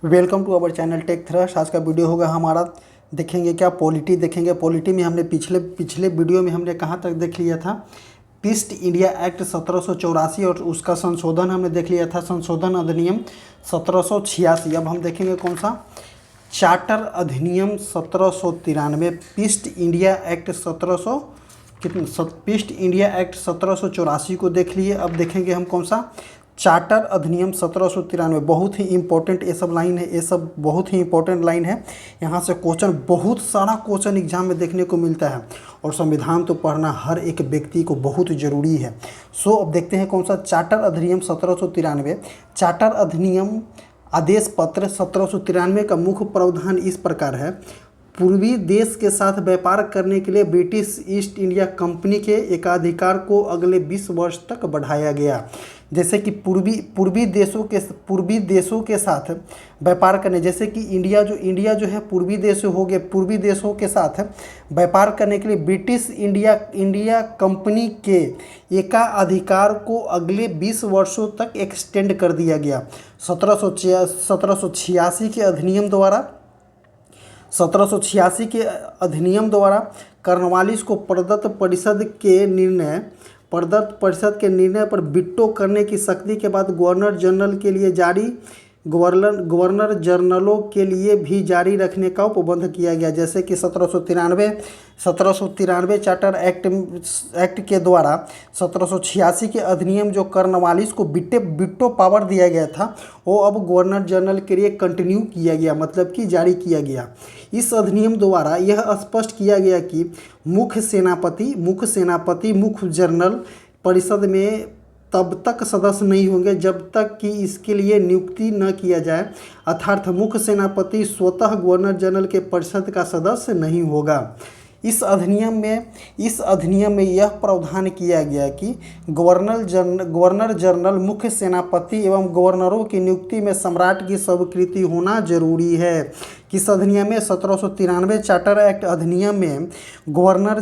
Welcome to our channel tech thrust. आज का video होगा हमारा देखेंगे क्या पॉलिटी देखेंगे। पॉलिटी में हमने पिछले वीडियो में हमने कहाँ तक देख लिया था, पीस्ट इंडिया एक्ट 1784 और उसका संशोधन हमने देख लिया था, संशोधन अधिनियम 1786। अब हम देखेंगे कौन सा, चार्टर अधिनियम 1793। पीस्ट इंडिया एक्ट 1784 को देख लिए। अब देखेंगे हम कौन सा, चार्टर अधिनियम 1793। बहुत ही इंपॉर्टेंट ये सब लाइन है, ये सब बहुत ही इंपॉर्टेंट लाइन है। यहाँ से क्वेश्चन, बहुत सारा क्वेश्चन एग्जाम में देखने को मिलता है और संविधान तो पढ़ना हर एक व्यक्ति को बहुत ज़रूरी है। सो अब देखते हैं कौन सा, चार्टर अधिनियम 1793। चार्टर अधिनियम आदेश पत्र 1793 का मुख्य प्रावधान इस प्रकार है। पूर्वी देश के साथ व्यापार करने के लिए ब्रिटिश ईस्ट इंडिया कंपनी के एकाधिकार को अगले 20 वर्ष तक बढ़ाया गया। जैसे कि पूर्वी देशों के साथ व्यापार करने, जैसे कि इंडिया जो है पूर्वी देश हो गए, पूर्वी देशों के साथ व्यापार करने के लिए ब्रिटिश इंडिया कंपनी के एकाधिकार को अगले 20 वर्षों तक एक्सटेंड कर दिया गया। 1786 के अधिनियम द्वारा 1786 के अधिनियम द्वारा कॉर्नवालिस को प्रदत्त परिषद के निर्णय पर वीटो करने की शक्ति के बाद गवर्नर जनरलों के लिए भी जारी रखने का उपबंध किया गया। जैसे कि 1793 चार्टर एक्ट के द्वारा 1786 के अधिनियम जो कॉर्नवालिस को वीटो पावर दिया गया था, वो अब गवर्नर जनरल के लिए कंटिन्यू किया गया, मतलब कि जारी किया गया। इस अधिनियम द्वारा यह स्पष्ट किया गया कि मुख्य जनरल परिषद में तब तक सदस्य नहीं होंगे जब तक कि इसके लिए नियुक्ति न किया जाए, अर्थात मुख्य सेनापति स्वतः गवर्नर जनरल के परिषद का सदस्य नहीं होगा। इस अधिनियम में यह प्रावधान किया गया कि गवर्नर जनरल, मुख्य सेनापति एवं गवर्नरों की नियुक्ति में सम्राट की स्वीकृति होना जरूरी है। किस अधिनियम में, 1793 चार्टर एक्ट अधिनियम में गवर्नर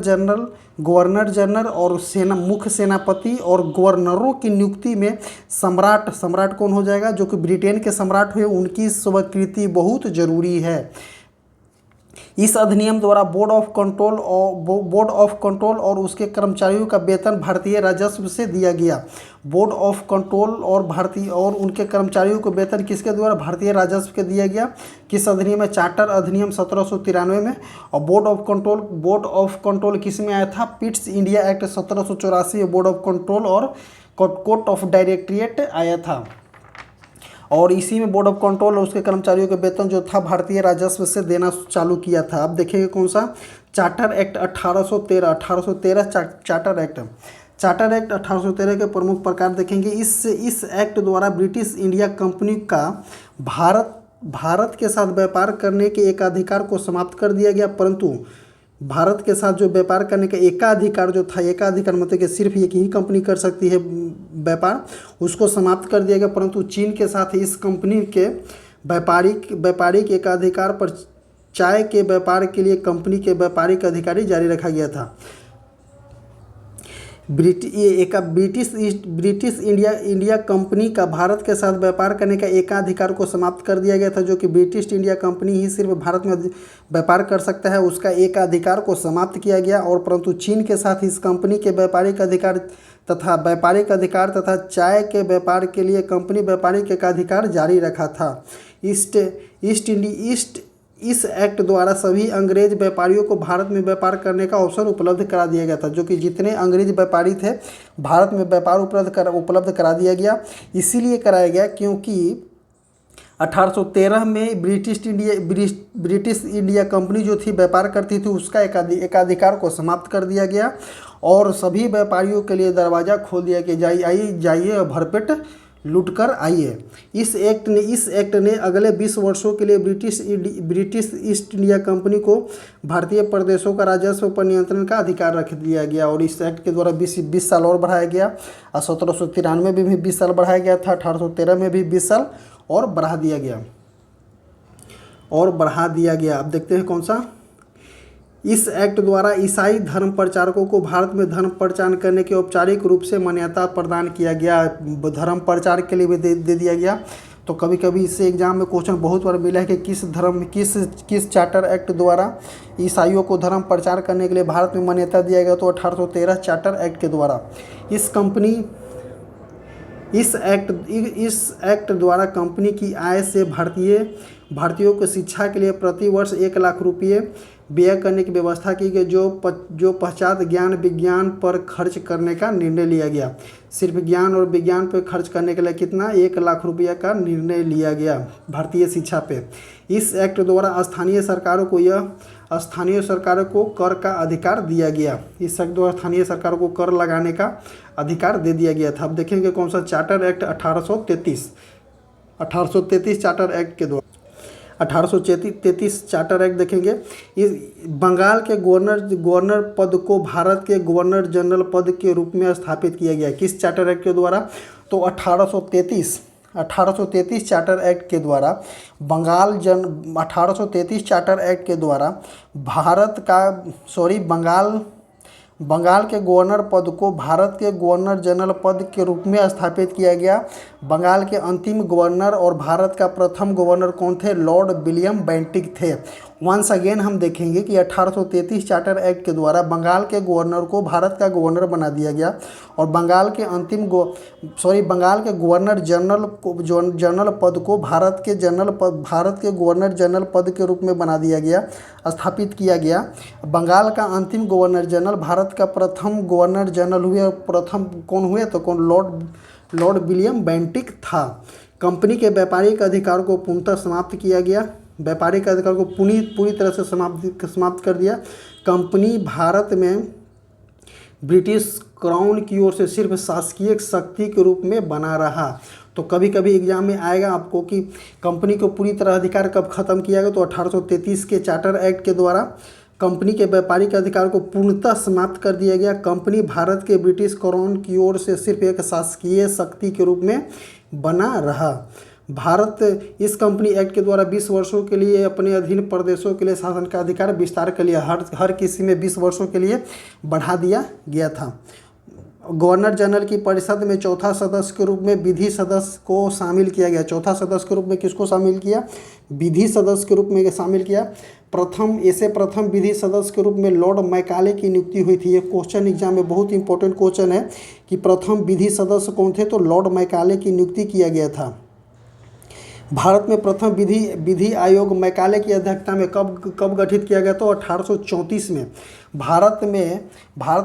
जनरल और मुख्य सेनापति और गवर्नरों की नियुक्ति में सम्राट कौन हो जाएगा, जो कि ब्रिटेन के सम्राट हुए, उनकी स्वीकृति बहुत जरूरी है। इस अधिनियम द्वारा बोर्ड ऑफ कंट्रोल और उसके कर्मचारियों का वेतन भारतीय राजस्व से दिया गया। बोर्ड ऑफ कंट्रोल और उनके कर्मचारियों को वेतन किसके द्वारा, भारतीय राजस्व के दिया गया। किस अधिनियम में, चार्टर अधिनियम 1793 में। और बोर्ड ऑफ कंट्रोल किस में आया था, पीस्ट इंडिया एक्ट 1784 में बोर्ड ऑफ कंट्रोल और कोर्ट ऑफ डायरेक्टरेट आया था। और इसी में बोर्ड ऑफ कंट्रोल और उसके कर्मचारियों के वेतन जो था भारतीय राजस्व से देना चालू किया था। अब देखेंगे कौन सा, चार्टर एक्ट 1813 चार्टर एक्ट 1813 के प्रमुख प्रकार देखेंगे। इस एक्ट द्वारा ब्रिटिश इंडिया कंपनी का भारत के साथ व्यापार करने के एकाधिकार को समाप्त कर दिया गया, परंतु भारत के साथ जो व्यापार करने का एकाधिकार जो था, एकाधिकार मतलब कि सिर्फ एक ही कंपनी कर सकती है व्यापार, उसको समाप्त कर दिया गया। परंतु चीन के साथ इस कंपनी के व्यापारिक एकाधिकार पर चाय के व्यापार के लिए कंपनी के व्यापारिक अधिकारी जारी रखा गया था। ब्रिटिश इंडिया कंपनी का भारत के साथ व्यापार करने का एकाधिकार को समाप्त कर दिया गया था, जो कि ब्रिटिश इंडिया कंपनी ही सिर्फ भारत में व्यापार कर सकता है, उसका एकाधिकार को समाप्त किया गया। और परंतु चीन के साथ इस कंपनी के व्यापारिक अधिकार तथा चाय के व्यापार के लिए कंपनी व्यापारिक एकाधिकार जारी रखा था। इस एक्ट द्वारा सभी अंग्रेज व्यापारियों को भारत में व्यापार करने का अवसर उपलब्ध करा दिया गया था, जो कि जितने अंग्रेज व्यापारी थे भारत में व्यापार उपलब्ध करा दिया गया। इसीलिए कराया गया क्योंकि 1813 में ब्रिटिश इंडिया कंपनी जो थी व्यापार करती थी, उसका एकाधिकार को समाप्त कर दिया गया और सभी व्यापारियों के लिए दरवाज़ा खोल दिया कि जाइए भरपेट लूट कर आइए। इस एक्ट ने अगले 20 वर्षों के लिए ब्रिटिश ईस्ट इंडिया कंपनी को भारतीय प्रदेशों का राजस्व पर नियंत्रण का अधिकार रख दिया गया। और इस एक्ट के द्वारा 20 साल और बढ़ाया गया। 1793 में भी 20 साल बढ़ाया गया था, 1813 में भी 20 साल और बढ़ा दिया गया। अब देखते हैं कौन सा, इस एक्ट द्वारा ईसाई धर्म प्रचारकों को भारत में धर्म प्रचार करने की औपचारिक रूप से मान्यता प्रदान किया गया। धर्म प्रचार के लिए भी दे दिया गया। तो कभी कभी इससे एग्जाम में क्वेश्चन बहुत बार मिला है कि किस चार्टर एक्ट द्वारा ईसाइयों को धर्म प्रचार करने के लिए भारत में मान्यता दिया गया, तो 1813 चार्टर एक्ट के द्वारा। इस एक्ट द्वारा कंपनी की आय से भारतीयों को शिक्षा के लिए प्रति वर्ष 1 लाख रुपये व्यय करने की व्यवस्था की गई, जो पश्चात ज्ञान विज्ञान पर खर्च करने का निर्णय लिया गया। सिर्फ ज्ञान और विज्ञान पर खर्च करने के लिए कितना 1 लाख रुपये का निर्णय लिया गया भारतीय शिक्षा पे। इस एक्ट द्वारा स्थानीय सरकारों को कर का अधिकार दिया गया। इस एक्ट द्वारा स्थानीय सरकारों को कर लगाने का अधिकार दे दिया गया था। अब देखेंगे कौन सा चार्टर एक्ट 1833 चार्टर एक्ट के द्वारा 1833 चार्टर एक्ट देखेंगे। इस बंगाल के गवर्नर पद को भारत के गवर्नर जनरल पद के रूप में स्थापित किया गया। किस चार्टर एक्ट के द्वारा? तो 1833 चार्टर एक्ट के द्वारा 1833 चार्टर एक्ट के द्वारा बंगाल के गवर्नर पद को भारत के गवर्नर जनरल पद के रूप में स्थापित किया गया। बंगाल के अंतिम गवर्नर और भारत का प्रथम गवर्नर कौन थे? लॉर्ड विलियम बेंटिक थे। वंस अगेन हम देखेंगे कि 1833 चार्टर एक्ट के द्वारा बंगाल के गवर्नर को भारत का गवर्नर बना दिया गया और बंगाल के गवर्नर जनरल पद को भारत के गवर्नर जनरल पद के रूप में बना दिया गया, स्थापित किया गया। बंगाल का अंतिम गवर्नर जनरल भारत का प्रथम गवर्नर जनरल हुए और प्रथम कौन हुए? तो कौन? लॉर्ड विलियम बेंटिक था। कंपनी के व्यापारिक अधिकार को पूर्णतः समाप्त किया गया। व्यापारिक अधिकार को पूरी तरह से समाप्त कर दिया। कंपनी भारत में ब्रिटिश क्राउन की ओर से सिर्फ शासकीय शक्ति के रूप में बना रहा। तो कभी कभी एग्जाम में आएगा आपको कि कंपनी को पूरी तरह अधिकार कब खत्म किया गया, तो 1833 के चार्टर एक्ट के द्वारा कंपनी के व्यापारिक अधिकार को पूर्णतः समाप्त कर दिया गया। कंपनी भारत के ब्रिटिश क्राउन की ओर से सिर्फ एक शासकीय शक्ति के रूप में बना रहा। भारत इस कंपनी एक्ट के द्वारा 20 वर्षों के लिए अपने अधीन प्रदेशों के लिए शासन का अधिकार विस्तार कर लिया। हर किसी में 20 वर्षों के लिए बढ़ा दिया गया था। गवर्नर जनरल की परिषद में चौथा सदस्य के रूप में विधि सदस्य को शामिल किया गया। चौथा सदस्य के रूप में किसको शामिल किया? विधि सदस्य के रूप में शामिल किया। प्रथम विधि सदस्य के रूप में लॉर्ड मैकाले की नियुक्ति हुई थी। ये क्वेश्चन एग्जाम में बहुत इंपॉर्टेंट क्वेश्चन है कि प्रथम विधि सदस्य कौन थे? तो लॉर्ड मैकाले की नियुक्ति किया गया था। भारत में प्रथम विधि आयोग मैकाले की अध्यक्षता में कब गठित किया गया? तो 1834 में। भारत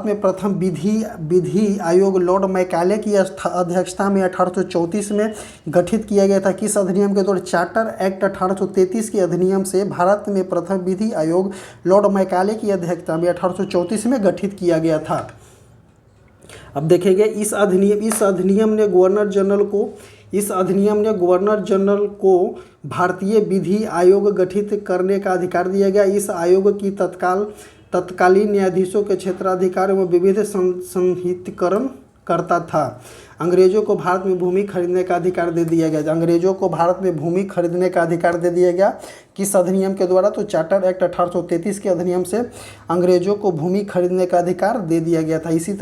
में प्रथम विधि आयोग लॉर्ड मैकाले की अध्यक्षता में 1834 में गठित किया गया था। किस अधिनियम के द्वारा? चार्टर एक्ट 1833 के अधिनियम से भारत में प्रथम विधि आयोग लॉर्ड मैकाले की अध्यक्षता में 1834 में गठित किया गया था। अब देखेंगे इस अधिनियम ने गवर्नर जनरल को भारतीय विधि आयोग गठित करने का अधिकार दिया गया। इस आयोग की तत्कालीन न्यायाधीशों के क्षेत्राधिकार एवं विविध संहितकरण करता था। अंग्रेजों को भारत में भूमि खरीदने का अधिकार दे दिया गया। किस अधिनियम के द्वारा? तो चार्टर एक्ट 1833 के अधिनियम से अंग्रेजों को भूमि खरीदने का अधिकार दे दिया गया था। इसी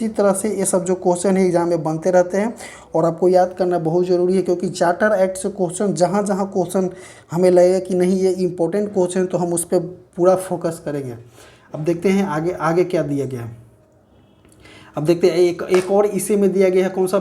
तरह से ये सब जो क्वेश्चन है एग्जाम में बनते रहते हैं और आपको याद करना बहुत ज़रूरी है, क्योंकि चार्टर एक्ट से क्वेश्चन जहाँ क्वेश्चन हमें लगेगा कि नहीं ये इंपॉर्टेंट क्वेश्चन, तो हम उस पर पूरा फोकस करेंगे। अब देखते हैं आगे क्या दिया गया है। अब देखते हैं एक और इसी में दिया गया है कौन सा?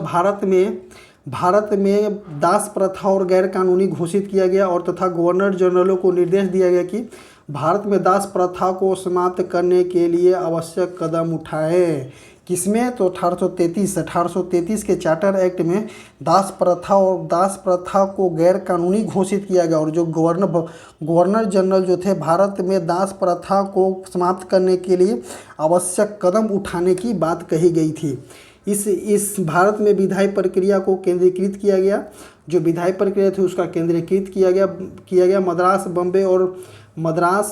भारत में दास प्रथा और गैर कानूनी घोषित किया गया और तथा गवर्नर जनरलों को निर्देश दिया गया कि भारत में दास प्रथा को समाप्त करने के लिए आवश्यक कदम उठाए। किसमें? तो 1833 के चार्टर एक्ट में दास प्रथा को गैर कानूनी घोषित किया गया और जो गवर्नर जनरल जो थे भारत में दास प्रथा को समाप्त करने के लिए आवश्यक कदम उठाने की बात कही गई थी। इस भारत में विधायी प्रक्रिया को केंद्रीकृत किया गया। जो विधायी प्रक्रिया थी उसका केंद्रीकृत किया गया। मद्रास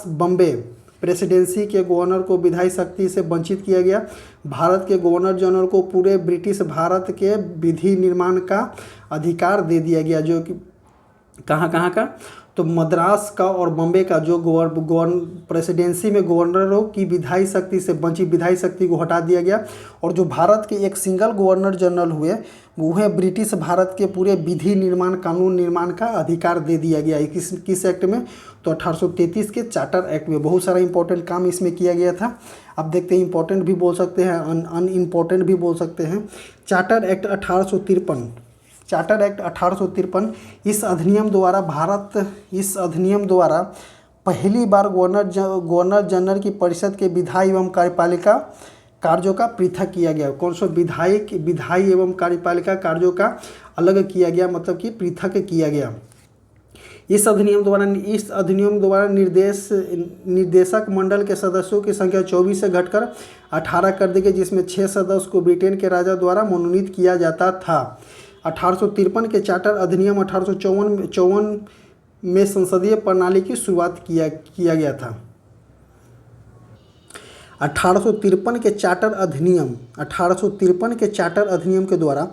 बम्बे प्रेसिडेंसी के गवर्नर को विधायी शक्ति से वंचित किया गया। भारत के गवर्नर जनरल को पूरे ब्रिटिश भारत के विधि निर्माण का अधिकार दे दिया गया। जो कि कहाँ का? तो मद्रास का और बॉम्बे का जो प्रेसिडेंसी में गवर्नरों की विधायी शक्ति से बची विधायी शक्ति को हटा दिया गया, और जो भारत के एक सिंगल गवर्नर जनरल हुए वो है ब्रिटिश भारत के पूरे विधि निर्माण कानून निर्माण का अधिकार दे दिया गया। किस एक्ट में? तो 1833 के चार्टर एक्ट में। बहुत सारा इंपॉर्टेंट काम इसमें किया गया था। अब देखते हैं, इंपॉर्टेंट भी बोल सकते हैं, अनइम्पॉर्टेंट भी बोल सकते हैं। चार्टर एक्ट 1853, चार्टर एक्ट 1853, इस अधिनियम द्वारा पहली बार गवर्नर जनरल की परिषद के विधायी एवं कार्यपालिका कार्यों का पृथक किया गया। कौन सा? विधायी एवं कार्यपालिका कार्यों का अलग किया गया, मतलब कि पृथक किया गया। इस अधिनियम द्वारा निर्देशक मंडल के सदस्यों की संख्या 24 से घटकर 18 कर दी गई, जिसमें 6 सदस्य को ब्रिटेन के राजा द्वारा मनोनीत किया जाता था। 1853 के चार्टर अधिनियम 1854 में संसदीय प्रणाली की शुरुआत किया गया था। 1853 के चार्टर अधिनियम के द्वारा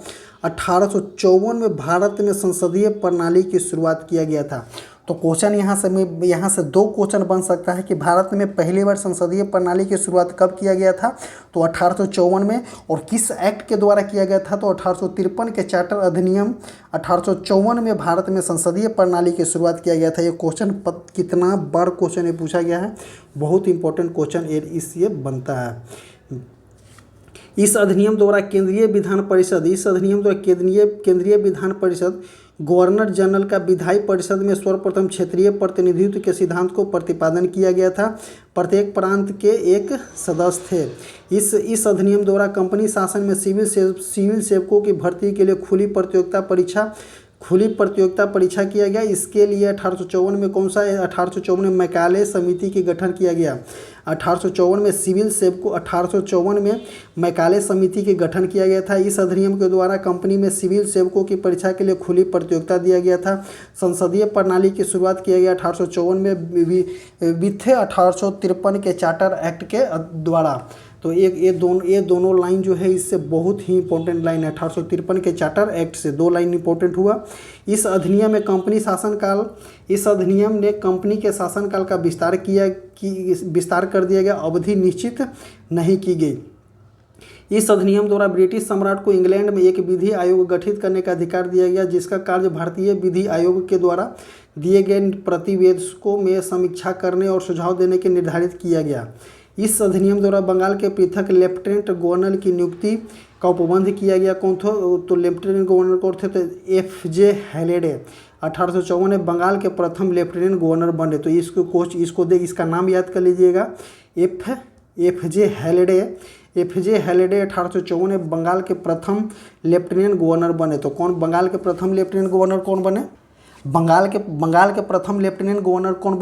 1854 में भारत में संसदीय प्रणाली की शुरुआत किया गया था। तो क्वेश्चन यहाँ से 2 क्वेश्चन बन सकता है कि भारत में पहली बार संसदीय प्रणाली की शुरुआत कब किया गया था? तो 1854 में। और किस एक्ट के द्वारा किया गया था? तो 1853 के चार्टर अधिनियम 1854 में भारत में संसदीय प्रणाली की शुरुआत किया गया था। ये क्वेश्चन कितना बड़ा क्वेश्चन ये पूछा गया है, बहुत इंपॉर्टेंट क्वेश्चन इससे बनता है। इस अधिनियम द्वारा केंद्रीय विधान परिषद गवर्नर जनरल का विधायी परिषद में सर्वप्रथम क्षेत्रीय प्रतिनिधित्व के सिद्धांत को प्रतिपादन किया गया था। प्रत्येक प्रांत के एक सदस्य थे। इस अधिनियम द्वारा कंपनी शासन में सिविल सेवकों की भर्ती के लिए खुली प्रतियोगिता परीक्षा किया गया। इसके लिए 1854 में कौन सा है? 1854 में मैकाले समिति की गठन किया गया। 1854 में मैकाले समिति के गठन किया गया था। इस अधिनियम के द्वारा कंपनी में सिविल सेवकों की परीक्षा के लिए खुली प्रतियोगिता दिया गया था। संसदीय प्रणाली की शुरुआत किया गया 1854 में 1853 के चार्टर एक्ट के द्वारा। तो ये दोनों लाइन जो है इससे बहुत ही इंपॉर्टेंट लाइन है। 1853 के चार्टर एक्ट से 2 लाइन इंपॉर्टेंट हुआ। इस अधिनियम ने कंपनी के शासनकाल का विस्तार कर दिया गया, अवधि निश्चित नहीं की गई। इस अधिनियम द्वारा ब्रिटिश सम्राट को इंग्लैंड में एक विधि आयोग गठित करने का अधिकार दिया गया, जिसका कार्य भारतीय विधि आयोग के द्वारा दिए गए प्रतिवेदकों में समीक्षा करने और सुझाव देने के निर्धारित किया गया। इस अधिनियम द्वारा बंगाल के पृथक लेफ्टिनेंट गवर्नर की नियुक्ति का उपबंध किया गया। कौन थे? तो लेफ्टिनेंट गवर्नर कौन थे? तो F.J. हैलेडे 1854 में बंगाल के प्रथम लेफ्टिनेंट गवर्नर बने। तो इसका नाम याद कर लीजिएगा, F.J. हैलेडे। F.J. हैलेडे 1854 में बंगाल के प्रथम लेफ्टिनेंट गवर्नर बने। तो बंगाल के प्रथम लेफ्टिनेंट गवर्नर कौन बने? बंगाल के प्रथम लेफ्टिनेंट गवर्नर कौन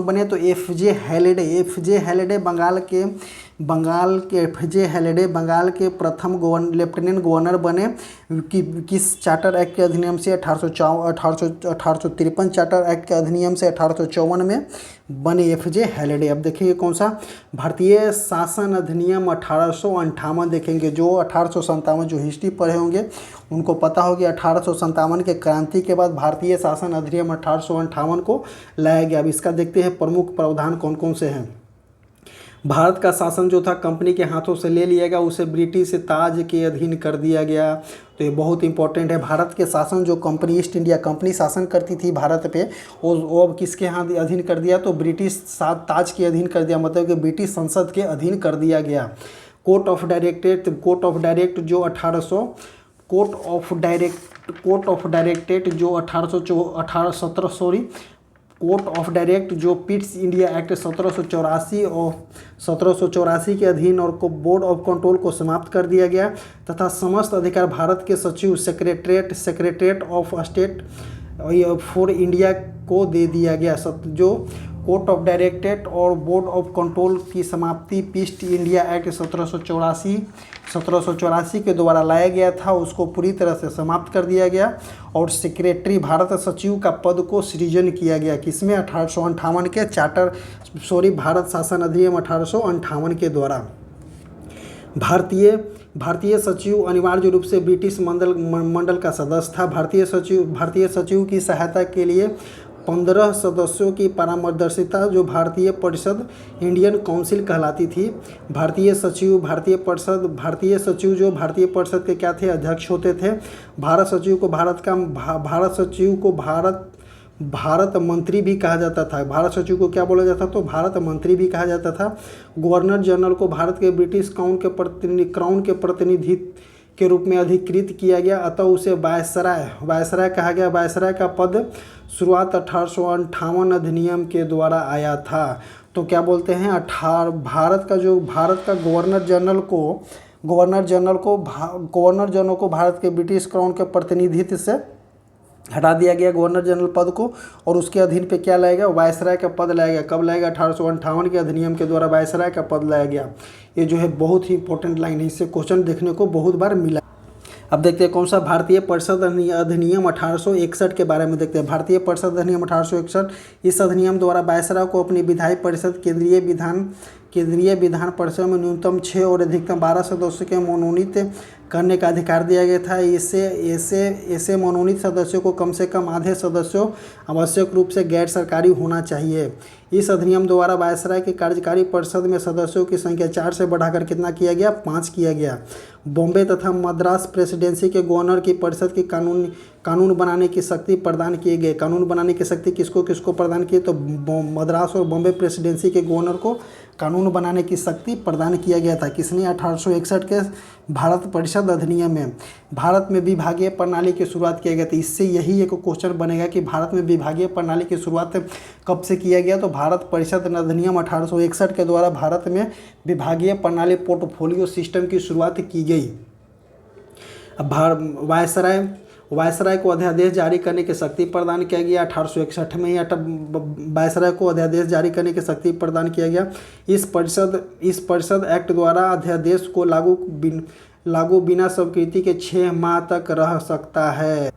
बने? तो F.J. हैलेडे। F.J. हैलेडे बंगाल के प्रथम लेफ्टिनेंट गवर्नर बने। किस चार्टर एक्ट के अधिनियम से? 1853 चार्टर एक्ट के अधिनियम से 1854 में बने F.J. हैलेडे। अब देखेंगे कौन सा? भारतीय शासन अधिनियम 1858 देखेंगे। जो 1857 जो हिस्ट्री पढ़े होंगे उनको पता होगी 1857 के क्रांति के बाद भारतीय शासन अधिनियम 1858 को लाया गया। अब इसका देखते हैं प्रमुख प्रावधान कौन कौन से हैं। भारत का शासन जो था कंपनी के हाथों से ले लिया गया, उसे ब्रिटिश ताज के अधीन कर दिया गया। तो ये बहुत इंपॉर्टेंट है। भारत के शासन जो कंपनी ईस्ट इंडिया कंपनी शासन करती थी भारत पे, वो अब किसके हाथ अधीन कर दिया? तो ब्रिटिश ताज के अधीन कर दिया, मतलब कि ब्रिटिश संसद के अधीन कर दिया गया। कोर्ट ऑफ डायरेक्टेट जो 1817 कोर्ट ऑफ डायरेक्ट जो पिट्स इंडिया एक्ट 1784 के अधीन और को बोर्ड ऑफ कंट्रोल को समाप्त कर दिया गया, तथा समस्त अधिकार भारत के सचिव secretariat of state for India को दे दिया गया। जो कोर्ट ऑफ डायरेक्टेट और बोर्ड ऑफ कंट्रोल की समाप्ति पीस्ट इंडिया एक्ट 1784 के द्वारा लाया गया था, उसको पूरी तरह से समाप्त कर दिया गया। और सेक्रेटरी भारत सचिव का पद को सृजन किया गया। किसमें? 1858 के भारत शासन अधिनियम 1858 के द्वारा। भारतीय सचिव अनिवार्य रूप से ब्रिटिश मंडल का सदस्य था। भारतीय सचिव की सहायता के लिए 15 सदस्यों की परामर्शिता जो भारतीय परिषद इंडियन काउंसिल कहलाती थी। भारतीय सचिव जो भारतीय परिषद के क्या थे, अध्यक्ष होते थे। भारत सचिव को भारत मंत्री भी कहा जाता था। भारत सचिव को क्या बोला जाता, तो भारत मंत्री भी कहा जाता था। गवर्नर जनरल को भारत के ब्रिटिश क्राउन के प्रतिनिधि के रूप में अधिकृत किया गया, अतः उसे वायसराय कहा गया। वायसराय का पद शुरुआत 1858 अधिनियम के द्वारा आया था। तो क्या बोलते हैं, भारत का गवर्नर जनरल को भारत के ब्रिटिश क्राउन के प्रतिनिधित्व से हटा दिया गया, गवर्नर जनरल पद को, और उसके अधीन पे क्या लाया गया, वायसराय का पद लाया गया। कब लाया गया, 1858 के अधिनियम के द्वारा वायसराय का पद लाया गया। ये जो है बहुत ही इंपॉर्टेंट लाइन है, इससे क्वेश्चन देखने को बहुत बार मिला। अब देखते हैं कौन सा, भारतीय परिषद अधिनियम 1861 के बारे में देखते हैं। भारतीय परिषद अधिनियम 1861, इस अधिनियम द्वारा वायसराय को अपनी विधायी परिषद केंद्रीय विधान परिषद में न्यूनतम 6 और अधिकतम 12 सदस्यों के मनोनीत करने का अधिकार दिया गया था। ऐसे मनोनीत सदस्यों को कम से कम आधे सदस्यों आवश्यक रूप से गैर सरकारी होना चाहिए। इस अधिनियम द्वारा वायसराय की कार्यकारी परिषद में सदस्यों की संख्या 4 से बढ़ाकर कितना किया गया, 5 किया गया। बॉम्बे तथा मद्रास प्रेसिडेंसी के गवर्नर की परिषद की कानून बनाने की शक्ति प्रदान किए गए। कानून बनाने की शक्ति किसको प्रदान की, तो मद्रास और बॉम्बे प्रेसिडेंसी के गवर्नर को कानून बनाने की शक्ति प्रदान किया गया था। किसने, 1861 के भारत परिषद अधिनियम में। भारत में विभागीय प्रणाली की शुरुआत किया गया था। इससे यही एक क्वेश्चन बनेगा कि भारत में विभागीय प्रणाली की शुरुआत कब से किया गया, तो भारत परिषद अधिनियम 1861 के द्वारा भारत में विभागीय प्रणाली पोर्टफोलियो सिस्टम की शुरुआत की गई। अब वायसराय को अध्यादेश जारी करने की शक्ति प्रदान किया गया। 1861 में ही वायसराय को अध्यादेश जारी करने की शक्ति प्रदान किया गया। इस परिषद एक्ट द्वारा अध्यादेश को लागू बिना स्वीकृति के 6 माह तक रह सकता है।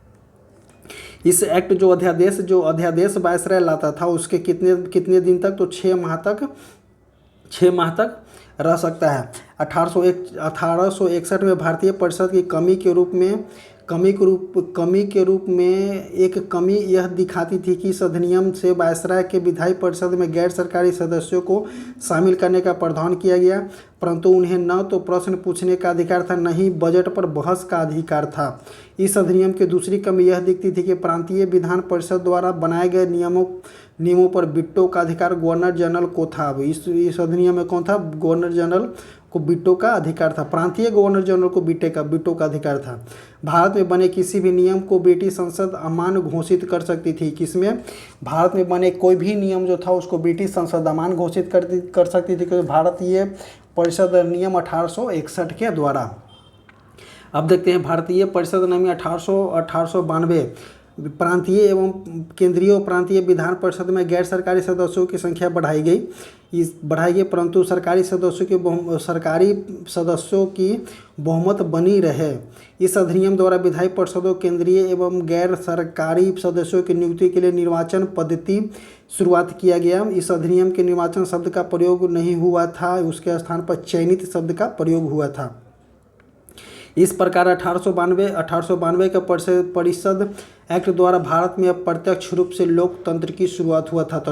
इस एक्ट जो अध्यादेश वायसराय लाता था उसके कितने दिन तक, तो 6 माह तक रह सकता है। 1861 में भारतीय परिषद की कमी के रूप में एक कमी यह दिखाती थी कि इस अधिनियम से वायसराय के विधायी परिषद में गैर सरकारी सदस्यों को शामिल करने का प्रावधान किया गया, परंतु उन्हें न तो प्रश्न पूछने का अधिकार था, न ही बजट पर बहस का अधिकार था। इस अधिनियम की दूसरी कमी यह दिखती थी कि प्रांतीय विधान परिषद द्वारा बनाए गए नियमों पर वीटो का अधिकार गवर्नर जनरल को था। इस अधिनियम में कौन था, गवर्नर जनरल को वीटो का अधिकार था। प्रांतीय गवर्नर जनरल को वीटो का अधिकार था। भारत में बने किसी भी नियम को ब्रिटिश संसद अमान्य घोषित कर सकती थी। किसमें, भारत में बने कोई भी नियम जो था उसको ब्रिटिश संसद अमान्य घोषित कर सकती थी, क्योंकि भारतीय परिषद नियम 1861 के द्वारा। अब देखते हैं भारतीय परिषद नियम 1892, प्रांतीय एवं केंद्रीय और प्रांतीय विधान परिषद में गैर सरकारी सदस्यों की संख्या बढ़ाई गई, परंतु सरकारी सदस्यों की बहुमत बनी रहे। इस अधिनियम द्वारा विधायी परिषदों, केंद्रीय एवं गैर सरकारी सदस्यों की नियुक्ति के लिए निर्वाचन पद्धति शुरुआत किया गया। इस अधिनियम के निर्वाचन शब्द का प्रयोग नहीं हुआ था, उसके स्थान पर चयनित शब्द का प्रयोग हुआ था। इस प्रकार 1892 के परिषद एक्ट द्वारा भारत में अप्रत्यक्ष रूप से लोकतंत्र की शुरुआत हुआ था। तो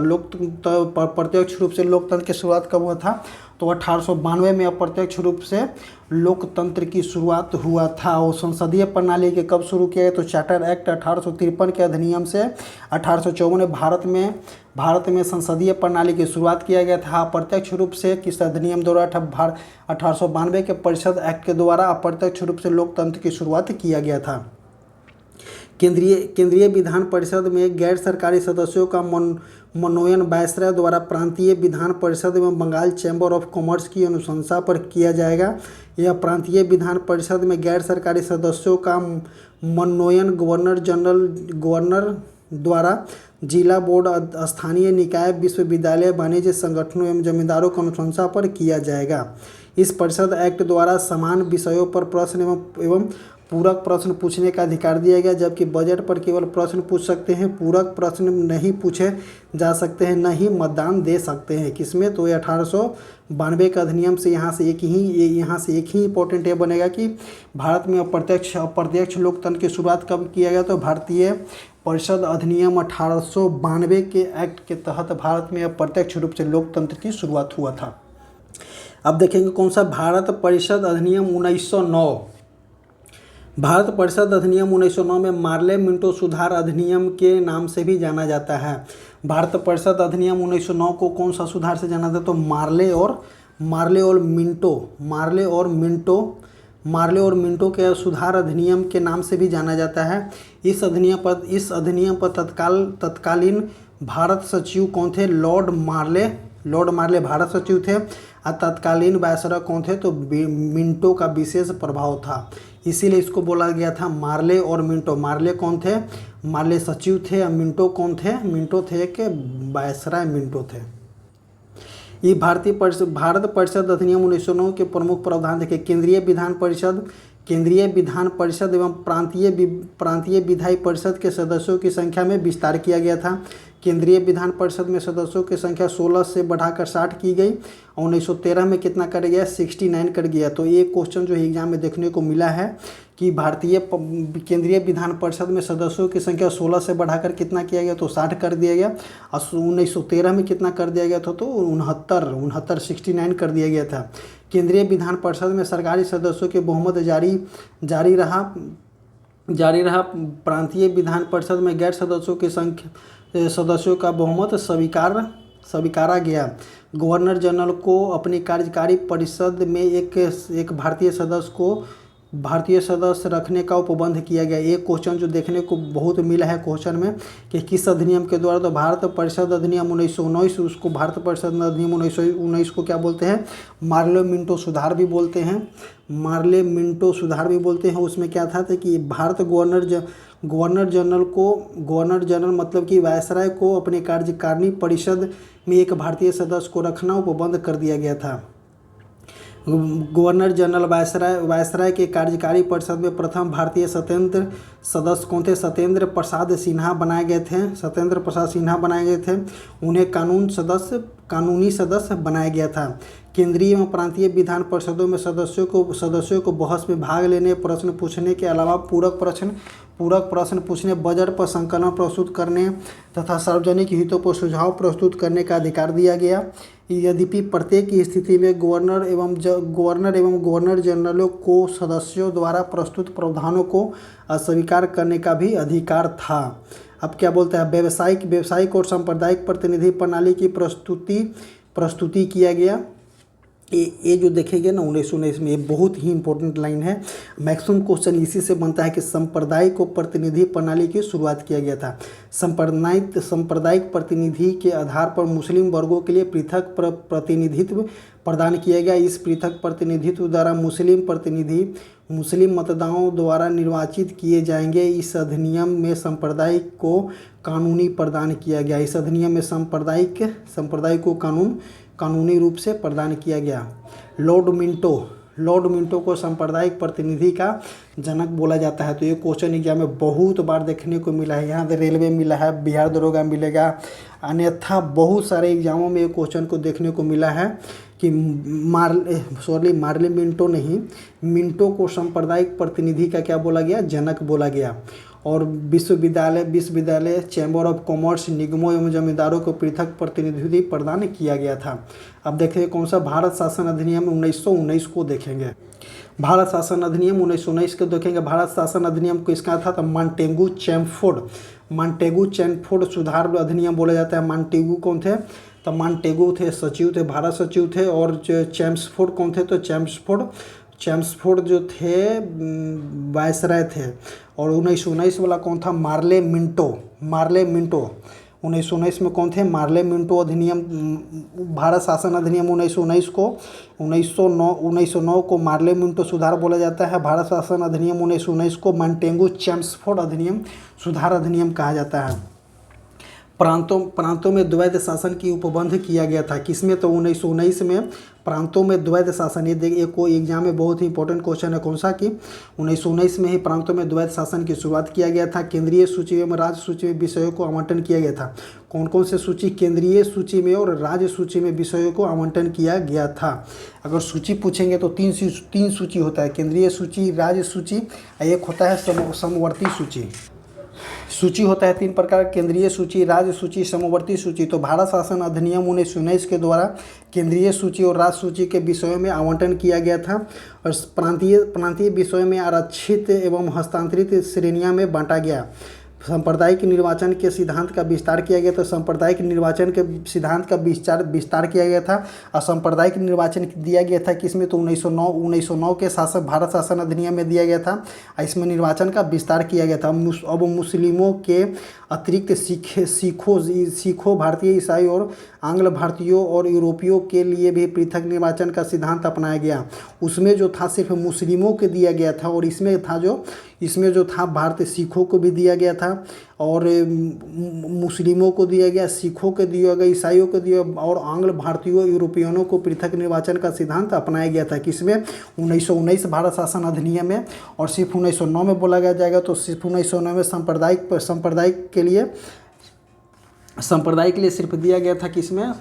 प्रत्यक्ष रूप से लोकतंत्र की शुरुआत कब हुआ था, तो 1892 में अप्रत्यक्ष रूप से लोकतंत्र की शुरुआत हुआ था। और संसदीय प्रणाली के कब शुरू किया गया, तो चार्टर एक्ट 1853 के अधिनियम से 1854 में भारत में संसदीय प्रणाली की शुरुआत किया गया था। अप्रत्यक्ष रूप से किस अधिनियम द्वारा, 1892 के परिषद एक्ट के द्वारा अप्रत्यक्ष रूप से लोकतंत्र की शुरुआत किया गया था। केंद्रीय विधान परिषद में गैर सरकारी सदस्यों का मनोनयन वायसराय द्वारा प्रांतीय विधान परिषद एवं बंगाल चैम्बर ऑफ कॉमर्स की अनुशंसा पर किया जाएगा। यह प्रांतीय विधान परिषद में गैर सरकारी सदस्यों का मनोनयन गवर्नर द्वारा जिला बोर्ड, स्थानीय निकाय, विश्वविद्यालय, वाणिज्य संगठनों एवं जमींदारों की अनुशंसा पर किया जाएगा। इस परिषद एक्ट द्वारा समान विषयों पर प्रश्न एवं पूरक प्रश्न पूछने का अधिकार दिया गया, जबकि बजट पर केवल प्रश्न पूछ सकते हैं, पूरक प्रश्न नहीं पूछे जा सकते हैं, न ही मतदान दे सकते हैं। किसमें, तो ये 1892 के अधिनियम से यहाँ से एक ही इंपॉर्टेंट ये बनेगा कि भारत में अप्रत्यक्ष लोकतंत्र की शुरुआत कब किया गया, तो भारतीय परिषद अधिनियम 1892 के एक्ट के तहत भारत में अप्रत्यक्ष रूप से लोकतंत्र की शुरुआत हुआ था। अब देखेंगे कौन सा भारत परिषद अधिनियम 1909। भारत परिषद अधिनियम 1909 में मार्ले मिंटो सुधार अधिनियम के नाम से भी जाना जाता है। भारत परिषद अधिनियम 1909 को कौन सा सुधार से जाना जाता है? तो मार्ले और मिंटो के सुधार अधिनियम के नाम से भी जाना जाता है। इस अधिनियम पर तत्कालीन भारत सचिव कौन थे? लॉर्ड मार्ले भारत सचिव थे और तत्कालीन वायसरॉय कौन थे? तो मिंटो का विशेष प्रभाव था, इसीलिए इसको बोला गया था मार्ले और मिंटो। मार्ले कौन थे? मार्ले सचिव थे। और मिंटो कौन थे? मिंटो थे कि वायसरॉय मिंटो थे। ये भारत परिषद अधिनियम 1909 के प्रमुख प्रावधान देखे। केंद्रीय विधान परिषद एवं प्रांतीय विधायी परिषद के सदस्यों की संख्या में विस्तार किया गया था। केंद्रीय विधान परिषद में सदस्यों की संख्या 16 से बढ़ाकर 60 की गई और 1913 में कितना कर गया? 69 कर गया। तो ये क्वेश्चन जो एग्जाम में देखने को मिला है कि केंद्रीय विधान परिषद में सदस्यों की संख्या 16 से बढ़ाकर कितना किया गया? तो 60 कर दिया गया। और 1913 में कितना कर दिया गया था? तो 69 कर दिया गया था। केंद्रीय विधान परिषद में सरकारी सदस्यों के बहुमत जारी रहा। प्रांतीय विधान परिषद में गैर सदस्यों का बहुमत स्वीकारा गया। गवर्नर जनरल को अपनी कार्यकारी परिषद में एक भारतीय सदस्य रखने का उपबंध किया गया। एक क्वेश्चन जो देखने को बहुत मिला है क्वेश्चन में कि किस अधिनियम के द्वारा? तो भारत परिषद अधिनियम 1919, उसको भारत परिषद अधिनियम 1919 को क्या बोलते हैं? मार्ले मिंटो सुधार भी बोलते हैं। उसमें क्या था कि भारत गवर्नर जनरल मतलब कि वायसराय को अपने कार्यकारिणी परिषद में एक भारतीय सदस्य को रखना उपबंध कर दिया गया था। गवर्नर जनरल वायसराय के कार्यकारी परिषद में प्रथम भारतीय स्वतंत्र सदस्य कौन थे? सत्येंद्र प्रसाद सिन्हा बनाए गए थे। उन्हें कानूनी सदस्य बनाया गया था। केंद्रीय एवं प्रांतीय विधान परिषदों में सदस्यों को बहस में भाग लेने, प्रश्न पूछने के अलावा पूरक प्रश्न पूछने, बजट पर संकलन प्रस्तुत करने तथा सार्वजनिक हितों पर सुझाव प्रस्तुत करने का अधिकार दिया गया। यद्यपि प्रत्येक स्थिति में गवर्नर एवं गवर्नर जनरलों को सदस्यों द्वारा प्रस्तुत प्रावधानों को अस्वीकार करने का भी अधिकार था। अब क्या बोलता है? व्यावसायिक और सांप्रदायिक प्रतिनिधि प्रणाली की प्रस्तुति किया गया। ये जो देखेंगे ना 1919 में, ये बहुत ही इंपॉर्टेंट लाइन है। मैक्सिमम क्वेश्चन इसी से बनता है कि सांप्रदायिक और प्रतिनिधि प्रणाली की शुरुआत किया गया था। सांप्रदायिक प्रतिनिधि के आधार पर मुस्लिम वर्गों के लिए पृथक प्रतिनिधित्व प्रदान किया गया। इस पृथक प्रतिनिधित्व द्वारा मुस्लिम प्रतिनिधि मुस्लिम मतदाताओं द्वारा निर्वाचित किए जाएंगे। इस अधिनियम में सांप्रदायिक को कानूनी प्रदान किया गया। इस अधिनियम में सांप्रदायिक को कानूनी रूप से प्रदान किया गया। लॉर्ड मिंटो को सांप्रदायिक प्रतिनिधि का जनक बोला जाता है। तो ये क्वेश्चन एग्जाम में बहुत बार देखने को मिला है। यहाँ से रेलवे मिला है, बिहार दरोगा मिलेगा, अन्यथा बहुत सारे एग्जामों में ये क्वेश्चन को देखने को मिला है कि मार्ले मिंटो नहीं, मिंटो को सांप्रदायिक प्रतिनिधि का क्या बोला गया? जनक बोला गया। और विश्वविद्यालय, चैम्बर ऑफ कॉमर्स, निगमों एवं जमींदारों को पृथक प्रतिनिधित्व प्रदान किया गया था। अब देखेंगे कौन सा? भारत शासन अधिनियम 1919 को देखेंगे। भारत शासन अधिनियम 1919 को देखेंगे। भारत शासन अधिनियम किसका था? तो मॉन्टेगू चैमफोर्ड सुधार अधिनियम बोला जाता है। मॉन्टेगू कौन थे? तो मॉन्टेगू थे, सचिव थे, भारत सचिव थे। और चैम्सफोर्ड कौन थे? तो चैम्सफोर्ड जो थे वायसराय थे। और 1919 वाला कौन था? मार्ले मिंटो 1919 में कौन थे? मार्ले मिंटो अधिनियम। भारत शासन अधिनियम 1909 को मार्ले मिंटो सुधार बोला जाता है। भारत शासन अधिनियम 1919 को मॉन्टेगू चैम्सफोर्ड अधिनियम सुधार अधिनियम कहा जाता है। प्रांतों में द्वैध शासन की उपबंध किया गया था। किसमें? तो 1919 में प्रांतों में द्वैध शासन। ये देखिए कोई एग्जाम में बहुत ही इंपॉर्टेंट क्वेश्चन है। कौन सा? कि 1919 में ही प्रांतों में द्वैध शासन की शुरुआत किया गया था। केंद्रीय सूची एवं राज्य सूची में विषयों को आवंटन किया गया था। कौन कौन से सूची? केंद्रीय सूची में और राज्य सूची में विषयों को आवंटन किया गया था। अगर सूची पूछेंगे तो तीन सूची होता है, केंद्रीय सूची, राज्य सूची, एक होता है समवर्ती सूची। सूची होता है 3 प्रकार: केंद्रीय सूची, राज्य सूची, समवर्ती सूची। तो भारत शासन अधिनियम 1919 के द्वारा केंद्रीय सूची और राज्य सूची के विषयों में आवंटन किया गया था और प्रांतीय विषयों में आरक्षित एवं हस्तांतरित श्रेणियां में बांटा गया। सांप्रदायिक निर्वाचन के सिद्धांत का विस्तार किया गया। तो सांप्रदायिक निर्वाचन के सिद्धांत का विस्तार किया गया था। असंप्रदायिक निर्वाचन दिया गया था किसमें, तो 1909 के भारत शासन अधिनियम में दिया गया था। इसमें निर्वाचन का विस्तार किया गया था। अब मुस्लिमों के अतिरिक्त सिखों, भारतीय ईसाई और आंग्ल भारतीयों और यूरोपियों के लिए भी पृथक निर्वाचन का सिद्धांत अपनाया गया। उसमें जो था सिर्फ मुस्लिमों के दिया गया था और इसमें जो था भारतीय सिखों को भी दिया गया था और मुस्लिमों को दिया गया, सिखों को दिया गया, ईसाइयों को दिया और आंग्ल भारतीयों यूरोपियनों को पृथक निर्वाचन का सिद्धांत अपनाया गया था। किसमें, 1919 भारत शासन अधिनियम में। और सिर्फ 1909 में बोला गया जाएगा तो सिर्फ 1909 में सांप्रदायिक के लिए सिर्फ दिया गया था। किसमें,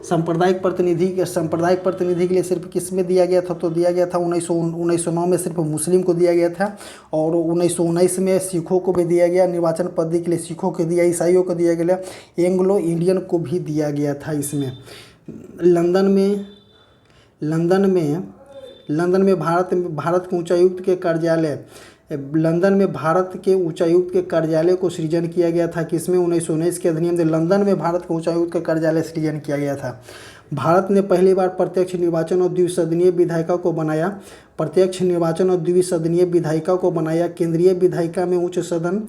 सांप्रदायिक प्रतिनिधि के लिए सिर्फ किसमें दिया गया था, तो दिया गया था 1909 में सिर्फ मुस्लिम को दिया गया था और 1919 में सिखों को भी दिया गया। निर्वाचन पद्धति के लिए सिखों को दिया, ईसाइयों को दिया गया, एंग्लो इंडियन को भी दिया गया था। इसमें लंदन में भारत के उच्चायुक्त के कार्यालय को सृजन किया गया था। किसमें, 1919 के अधिनियम से लंदन में भारत के उच्चायुक्त का कार्यालय सृजन किया गया था। भारत ने पहली बार प्रत्यक्ष निर्वाचन और द्विसदनीय विधायिका को बनाया। केंद्रीय विधायिका में उच्च सदन,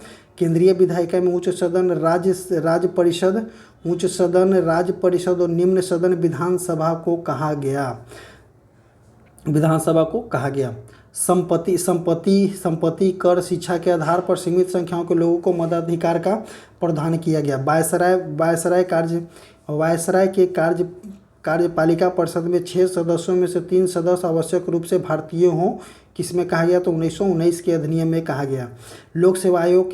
राज्य परिषद और निम्न सदन विधानसभा को कहा गया। संपत्ति कर, शिक्षा के आधार पर सीमित संख्याओं के लोगों को मताधिकार का प्रदान किया गया। वायसराय के कार्यपालिका परिषद में 6 सदस्यों में से 3 सदस्य आवश्यक रूप से भारतीय हों। किसमें कहा गया, तो 1919 के अधिनियम में कहा गया। लोक सेवा आयोग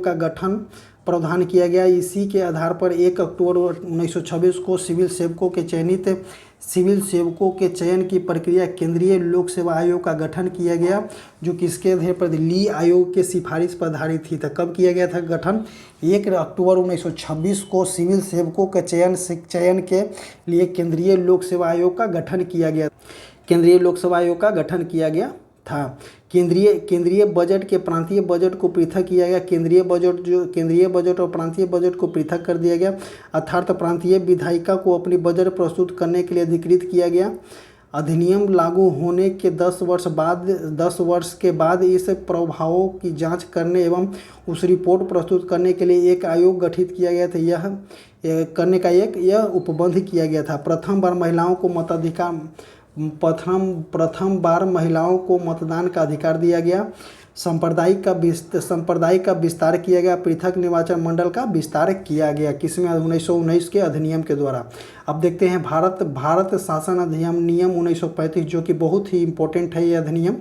का गठन प्रावधान किया गया। इसी के आधार पर 1 अक्टूबर 1926 को सिविल सेवकों के चयन की प्रक्रिया केंद्रीय लोक सेवा आयोग का गठन किया गया, जो किसके आधार पर, ली आयोग के सिफारिश पर आधारित थी। तो कब किया गया था गठन, 1 अक्टूबर 1926 को सिविल सेवकों के चयन के लिए केंद्रीय लोक सेवा आयोग का गठन किया गया था। केंद्रीय बजट के प्रांतीय बजट को पृथक किया गया। केंद्रीय बजट और प्रांतीय बजट को पृथक कर दिया गया, अर्थात प्रांतीय विधायिका को अपनी बजट प्रस्तुत करने के लिए अधिकृत किया गया। अधिनियम लागू होने के 10 वर्ष के बाद इस प्रभावों की जांच करने एवं उस रिपोर्ट प्रस्तुत करने के लिए एक आयोग गठित किया गया था। यह उपबंध किया गया था। प्रथम बार महिलाओं को मतदान का अधिकार दिया गया। सांप्रदायिक का विस्तार किया गया। पृथक निर्वाचन मंडल का विस्तार किया गया। किसमें, 1919 के अधिनियम के द्वारा। अब देखते हैं भारत शासन अधिनियम नियम 1935, जो कि बहुत ही इम्पोर्टेंट है। ये अधिनियम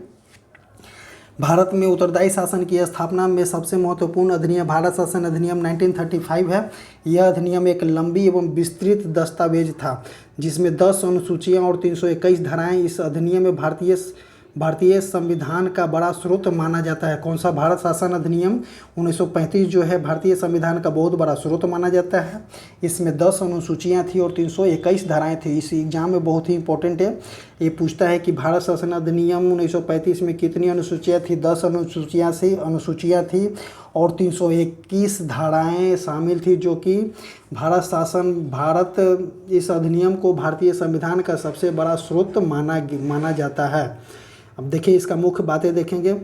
भारत में उत्तरदायी शासन की स्थापना में सबसे महत्वपूर्ण अधिनियम भारत शासन अधिनियम 1935 है। यह अधिनियम एक लंबी एवं विस्तृत दस्तावेज था, जिसमें 10 अनुसूचियां और 321 धाराएं। इस अधिनियम में भारतीय संविधान का बड़ा स्रोत माना जाता है। कौन सा, भारत शासन अधिनियम 1935 जो है भारतीय संविधान का बहुत बड़ा स्रोत माना जाता है। इसमें 10 अनुसूचियां थी और 321 धाराएं थी। इस एग्जाम में बहुत ही इंपॉर्टेंट है। ये पूछता है कि भारत शासन अधिनियम 1935 में कितनी अनुसूचियां थी। 10 अनुसूचियां थी और 321 धाराएं शामिल थी, जो कि इस अधिनियम को भारतीय संविधान का सबसे बड़ा स्रोत माना जाता है। अब देखिए इसका मुख्य बातें देखेंगे।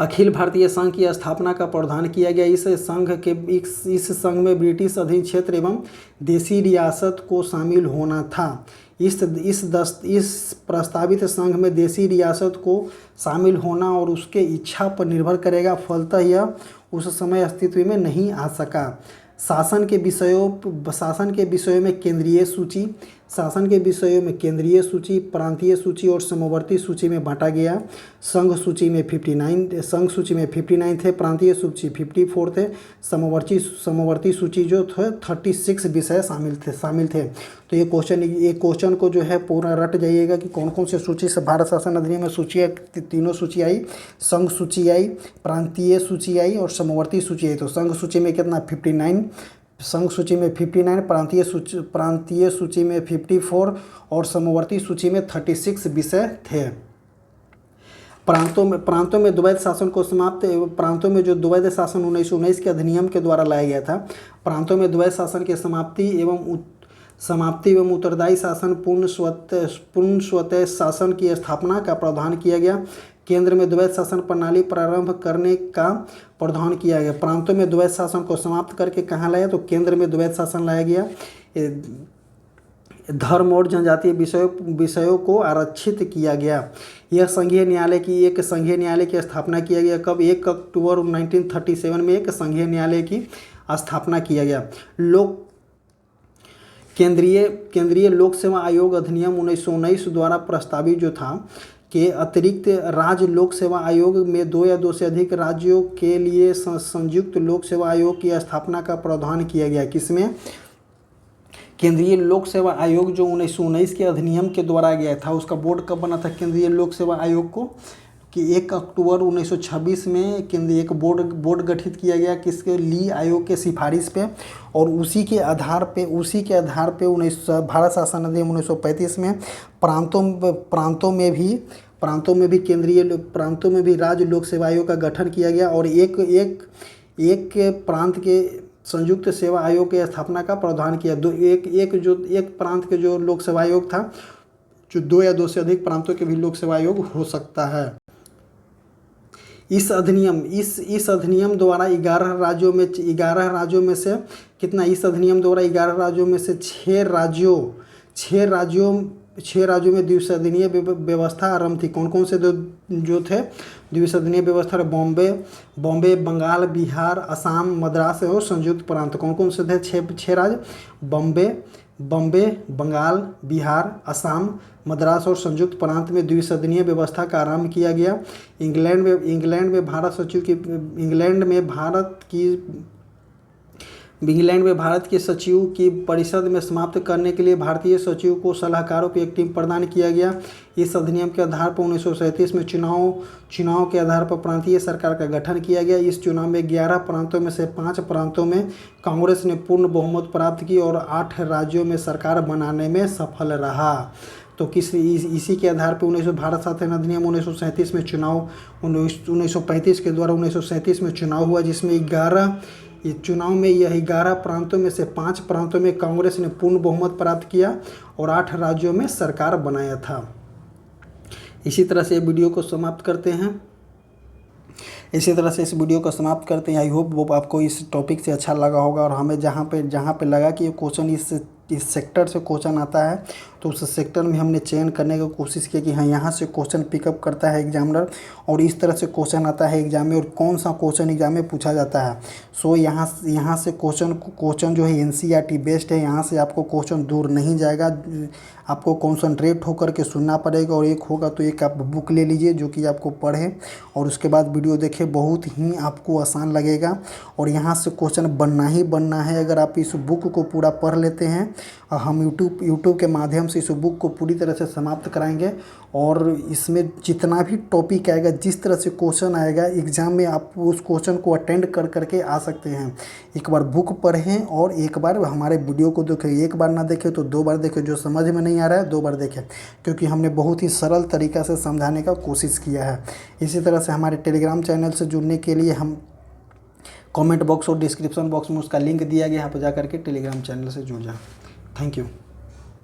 अखिल भारतीय संघ की स्थापना का प्रावधान किया गया। इस संघ में ब्रिटिश अधीन क्षेत्र एवं देसी रियासत को शामिल होना था। इस प्रस्तावित संघ में देसी रियासत को शामिल होना और उसके इच्छा पर निर्भर करेगा, फलतः यह उस समय अस्तित्व में नहीं आ सका। शासन के विषयों में केंद्रीय सूची, शासन के विषयों में केंद्रीय सूची, प्रांतीय सूची और समवर्ती सूची में बांटा गया। संघ सूची में 59 थे, प्रांतीय सूची 54 थे, समवर्ती सूची जो थे 36 विषय शामिल थे। तो ये क्वेश्चन को जो है पूरा रट जाइएगा कि कौन कौन से सूची से भारत शासन अधिनियम में सूची, तीनों सूची आई, संघ सूची आई, प्रांतीय सूची आई और समवर्ती सूची आई। तो संघ सूची में कितना 59, संघ सूची में 59, प्रांतीय सूची में 54 और समवर्ती सूची में 36 विषय थे। प्रांतों में द्वैध शासन को प्रांतों में जो द्वैध शासन 1919 के अधिनियम के द्वारा लाया गया था, प्रांतों में द्वैध शासन के समाप्ति एवं उत्तरदायी शासन पूर्ण स्वतः शासन की स्थापना का प्रावधान किया गया। केंद्र में द्वैध शासन प्रणाली प्रारंभ करने का प्रावधान किया गया। प्रांतों में द्वैध शासन को समाप्त करके कहाँ लाया, तो केंद्र में द्वैध शासन लाया गया। धर्म और जनजातीय विषयों को आरक्षित किया गया। यह संघीय न्यायालय की स्थापना किया गया। कब? 1 अक्टूबर 1937 में एक संघीय न्यायालय की स्थापना किया गया। केंद्रीय लोक सेवा आयोग अधिनियम 1919 द्वारा प्रस्तावित जो था के अतिरिक्त राज्य लोक सेवा आयोग में 2 या 2 से अधिक राज्यों के लिए संयुक्त लोक सेवा आयोग की स्थापना का प्रावधान किया गया। किसमें? केंद्रीय लोक सेवा आयोग जो 1919 के अधिनियम के द्वारा गया था, उसका बोर्ड कब बना था केंद्रीय लोक सेवा आयोग को? कि 1 अक्टूबर 1926 में केंद्रीय एक बोर्ड गठित किया गया। किसके? ली आयोग के सिफारिश पे, और उसी के आधार पे भारत शासन अधिनियम 1935 में प्रांतों में भी राज्य लोक सेवा आयोग का गठन किया गया और एक प्रांत के संयुक्त सेवा आयोग की स्थापना का प्रावधान किया। एक प्रांत के जो लोक सेवा आयोग था, जो 2 या 2 से अधिक प्रांतों के भी लोक सेवा आयोग हो सकता है। इस अधिनियम द्वारा 11 राज्यों में से कितना? इस अधिनियम द्वारा 11 राज्यों में से 6 राज्यों में द्विसदनीय व्यवस्था आरंभ थी। कौन कौन से जो थे द्विसदनीय व्यवस्था? बॉम्बे, बंगाल, बिहार, असम, मद्रास और संयुक्त प्रांत। कौन कौन से थे? 6 राज्य। बॉम्बे, बंगाल, बिहार, असम, मद्रास और संयुक्त प्रांत में द्विसदनीय व्यवस्था का आरंभ किया गया। इंग्लैंड में भारत के सचिव की परिषद में समाप्त करने के लिए भारतीय सचिव को सलाहकारों की एक टीम प्रदान किया गया। इस अधिनियम के आधार पर 1937 में चुनाव के आधार पर प्रांतीय सरकार का गठन किया गया। इस चुनाव में 11 प्रांतों में से 5 प्रांतों में कांग्रेस ने पूर्ण बहुमत प्राप्त की और 8 राज्यों में सरकार बनाने में सफल रहा। तो इसी के आधार पर भारत शासन अधिनियम 1937 में चुनाव 1935 के द्वारा 1937 में चुनाव हुआ, जिसमें 11 प्रांतों में से 5 प्रांतों में कांग्रेस ने पूर्ण बहुमत प्राप्त किया और 8 राज्यों में सरकार बनाया था। इसी तरह से वीडियो को समाप्त करते हैं। आई होप आपको इस टॉपिक से अच्छा लगा होगा और हमें जहाँ पे लगा कि ये क्वेश्चन इस सेक्टर से क्वेश्चन आता है, तो उस सेक्टर में हमने चयन करने की कोशिश की कि हाँ यहाँ से क्वेश्चन पिकअप करता है एग्जामिनर और इस तरह से क्वेश्चन आता है एग्जाम में और कौन सा क्वेश्चन एग्जाम में पूछा जाता है। सो यहाँ से क्वेश्चन जो है एनसीईआरटी बेस्ड है। यहाँ से आपको क्वेश्चन दूर नहीं जाएगा, आपको कॉन्सनट्रेट होकर के सुनना पड़ेगा। और एक होगा तो एक आप बुक ले लीजिए जो कि आपको पढ़े और उसके बाद वीडियो देखें, बहुत ही आपको आसान लगेगा। और यहाँ से क्वेश्चन बनना ही बनना है अगर आप इस बुक को पूरा पढ़ लेते हैं। हम यूट्यूब के माध्यम से इस बुक को पूरी तरह से समाप्त कराएंगे और इसमें जितना भी टॉपिक आएगा, जिस तरह से क्वेश्चन आएगा एग्ज़ाम में, आप उस क्वेश्चन को अटेंड कर करके आ सकते हैं। एक बार बुक पढ़ें और एक बार हमारे वीडियो को देखें। एक बार ना देखें तो 2 बार देखें, जो समझ में नहीं आ रहा है 2 बार देखें, क्योंकि हमने बहुत ही सरल तरीक़ा से समझाने का कोशिश किया है। इसी तरह से हमारे टेलीग्राम चैनल से जुड़ने के लिए हम कमेंट बॉक्स और डिस्क्रिप्शन बॉक्स में उसका लिंक दिया गया, यहाँ पर जा करके टेलीग्राम चैनल से जुड़ जाएं। Thank you.